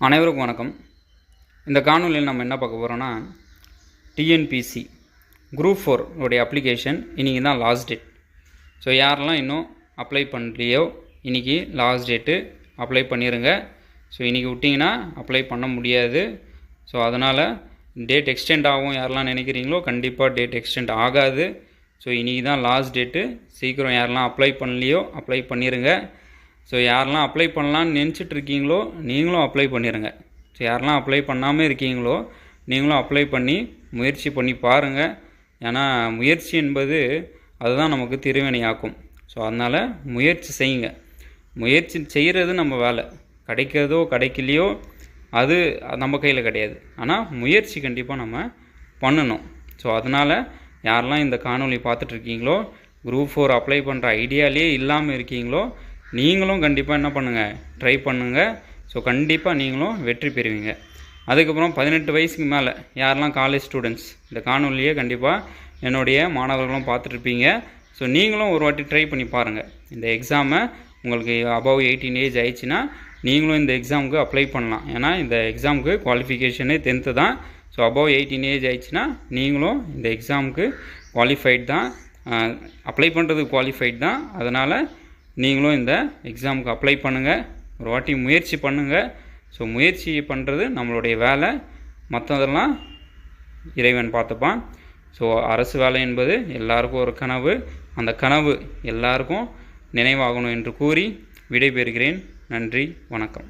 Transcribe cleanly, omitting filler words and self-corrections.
அனைவருக்கும் வணக்கம். இந்த காணொலியில் நம்ம என்ன பார்க்க போகிறோன்னா, டிஎன்பிசி குரூப் 4 உடைய அப்ளிகேஷன் இன்றைக்கி தான் லாஸ்ட் டேட். ஸோ யாரெல்லாம் இன்னும் அப்ளை பண்ணலையோ இன்றைக்கி லாஸ்ட் டேட்டு, அப்ளை பண்ணிடுங்க. ஸோ இன்றைக்கி விட்டிங்கன்னா அப்ளை பண்ண முடியாது. ஸோ அதனால் டேட் எக்ஸ்டெண்ட் ஆகும் யாரெல்லாம் நினைக்கிறீங்களோ கண்டிப்பாக டேட் எக்ஸ்டெண்ட் ஆகாது. ஸோ இன்றைக்கி தான் லாஸ்ட் டேட்டு. சீக்கிரம் யாரெல்லாம் அப்ளை பண்ணலையோ அப்ளை பண்ணிடுங்க. ஸோ யாரெல்லாம் அப்ளை பண்ணலான்னு நினச்சிட்ருக்கீங்களோ நீங்களும் அப்ளை பண்ணிடுங்க. ஸோ யாரெல்லாம் அப்ளை பண்ணாமல் இருக்கீங்களோ நீங்களும் அப்ளை பண்ணி முயற்சி பண்ணி பாருங்கள். ஏன்னா முயற்சி என்பது அதுதான் நமக்கு திருவினையாக்கும். ஸோ அதனால் முயற்சி செய்யுங்க. முயற்சி செய்கிறது நம்ம வேலை, கிடைக்கிறதோ கிடைக்கலையோ அது நம்ம கையில் கிடையாது. ஆனால் முயற்சி கண்டிப்பாக நம்ம பண்ணணும். ஸோ அதனால் யாரெல்லாம் இந்த காணொலி பார்த்துட்ருக்கீங்களோ, குரூப் 4 அப்ளை பண்ணுற ஐடியாலே இல்லாமல் இருக்கீங்களோ நீங்களும் கண்டிப்பாக என்ன பண்ணுங்கள், ட்ரை பண்ணுங்கள். ஸோ கண்டிப்பாக நீங்களும் வெற்றி பெறுவீங்க. அதுக்கப்புறம் 18 வயசுக்கு மேலே யாரெல்லாம் காலேஜ் ஸ்டூடெண்ட்ஸ் இந்த காணொலியை கண்டிப்பாக என்னுடைய மாணவர்களும் பார்த்துட்ருப்பீங்க. ஸோ நீங்களும் ஒரு வாட்டி ட்ரை பண்ணி பாருங்கள். இந்த எக்ஸாமை உங்களுக்கு அபவ் 18 ஏஜ் ஆயிடுச்சுன்னா நீங்களும் இந்த எக்ஸாமுக்கு அப்ளை பண்ணலாம். ஏன்னா இந்த எக்ஸாமுக்கு குவாலிஃபிகேஷனே 10th தான். ஸோ அபவ் 18 ஏஜ் ஆயிடுச்சுன்னா நீங்களும் இந்த எக்ஸாமுக்கு குவாலிஃபைட் தான், அப்ளை பண்ணுறதுக்கு குவாலிஃபைட் தான். அதனால் நீங்களும் இந்த எக்ஸாமுக்கு அப்ளை பண்ணுங்கள். ஒரு வாட்டி முயற்சி பண்ணுங்கள். ஸோ முயற்சி பண்ணுறது நம்மளுடைய வேலை, மற்றதெல்லாம் இறைவன் பார்த்துப்பான். ஸோ அரசு வேலை என்பது எல்லாருக்கும் ஒரு கனவு. அந்த கனவு எல்லாருக்கும் நினைவாகணும் என்று கூறி விடைபெறுகிறேன். நன்றி, வணக்கம்.